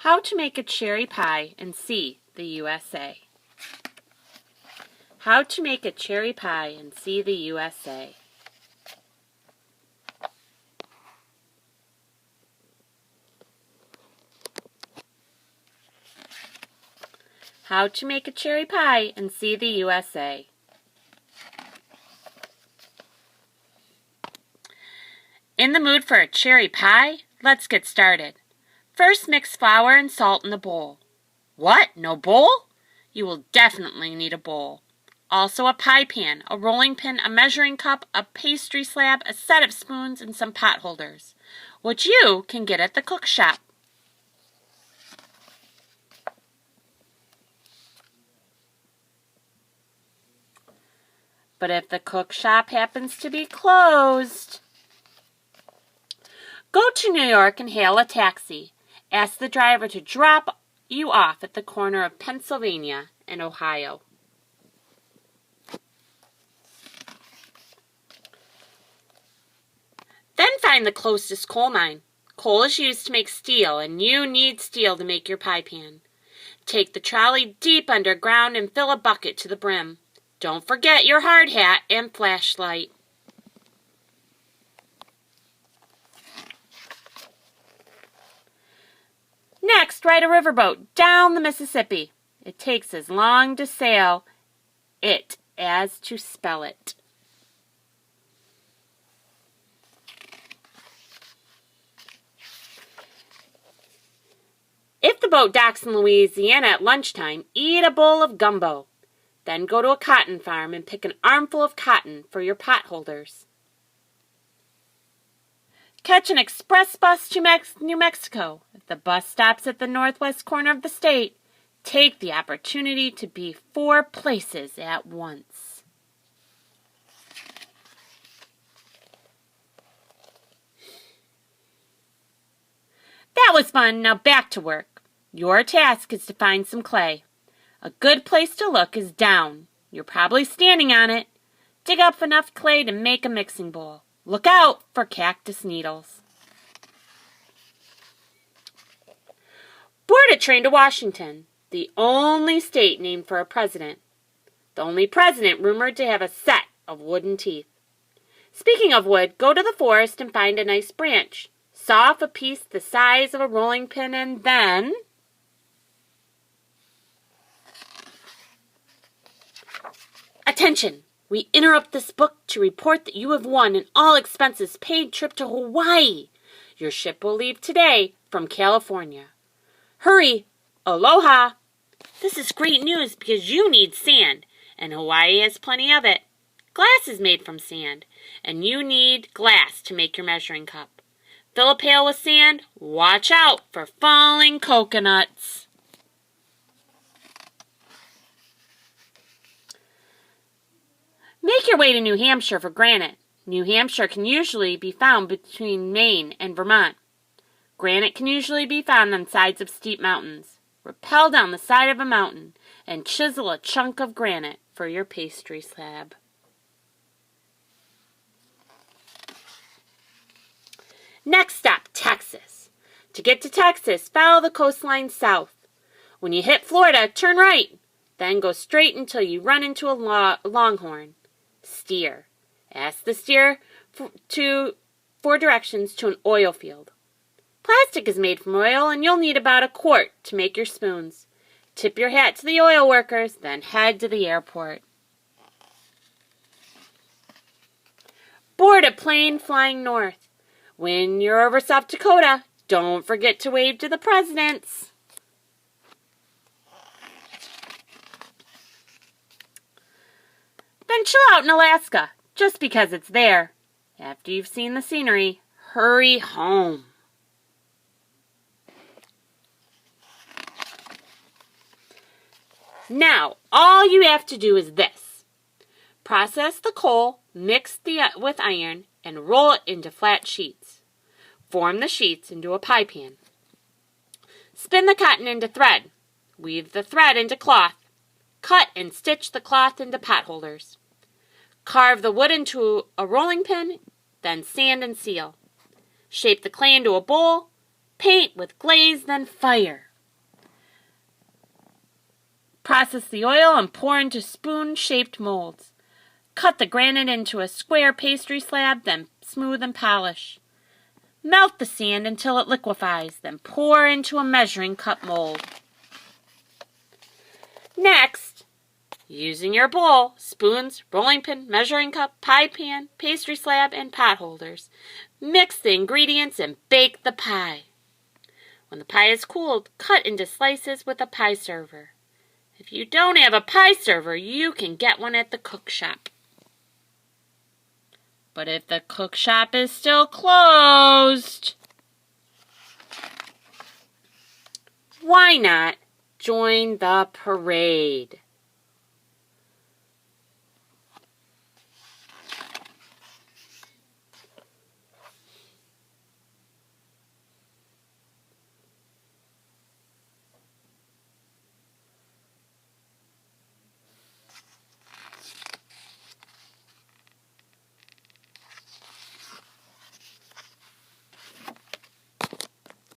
How to make a cherry pie and see the USA. How to make a cherry pie and see the USA. How to make a cherry pie and see the USA. In the mood for a cherry pie? Let's get started. First, mix flour and salt in the bowl. What? No bowl? You will definitely need a bowl. Also a pie pan, a rolling pin, a measuring cup, a pastry slab, a set of spoons, and some pot holders, which you can get at the cook shop. But if the cook shop happens to be closed, go to New York and hail a taxi. Ask the driver to drop you off at the corner of Pennsylvania and Ohio. Then find the closest coal mine. Coal is used to make steel, and you need steel to make your pie pan. Take the trolley deep underground and fill a bucket to the brim. Don't forget your hard hat and flashlight. Next, ride a riverboat down the Mississippi. It takes as long to sail it as to spell it. If the boat docks in Louisiana at lunchtime, eat a bowl of gumbo. Then go to a cotton farm and pick an armful of cotton for your pot holders. Catch an express bus to New Mexico. If the bus stops at the northwest corner of the state, take the opportunity to be 4 places at once. That was fun. Now back to work. Your task is to find some clay. A good place to look is down. You're probably standing on it. Dig up enough clay to make a mixing bowl. Look out for cactus needles. Board a train to Washington, the only state named for a president. The only president rumored to have a set of wooden teeth. Speaking of wood, go to the forest and find a nice branch. Saw off a piece the size of a rolling pin and then attention! We interrupt this book to report that you have won an all-expenses-paid trip to Hawaii. Your ship will leave today from California. Hurry! Aloha! This is great news because you need sand, and Hawaii has plenty of it. Glass is made from sand, and you need glass to make your measuring cup. Fill a pail with sand. Watch out for falling coconuts. Make your way to New Hampshire for granite. New Hampshire can usually be found between Maine and Vermont. Granite can usually be found on sides of steep mountains. Rappel down the side of a mountain and chisel a chunk of granite for your pastry slab. Next stop, Texas. To get to Texas, follow the coastline south. When you hit Florida, turn right. Then go straight until you run into a longhorn. Steer. Ask the steer for directions to an oil field. Plastic is made from oil, and you'll need about 1 quart to make your spoons. Tip your hat to the oil workers, then head to the airport. Board a plane flying north. When you're over South Dakota, don't forget to wave to the presidents. Then chill out in Alaska, just because it's there. After you've seen the scenery, hurry home. Now, all you have to do is this. Process the coal, mix with iron, and roll it into flat sheets. Form the sheets into a pie pan. Spin the cotton into thread. Weave the thread into cloth. Cut and stitch the cloth into pot holders. Carve the wood into a rolling pin, then sand and seal. Shape the clay into a bowl. Paint with glaze, then fire. Process the oil and pour into spoon-shaped molds. Cut the granite into a square pastry slab, then smooth and polish. Melt the sand until it liquefies, then pour into a measuring cup mold. Next, using your bowl, spoons, rolling pin, measuring cup, pie pan, pastry slab, and pot holders, mix the ingredients and bake the pie. When the pie is cooled, cut into slices with a pie server. If you don't have a pie server, you can get one at the cook shop. But if the cook shop is still closed, why not join the parade?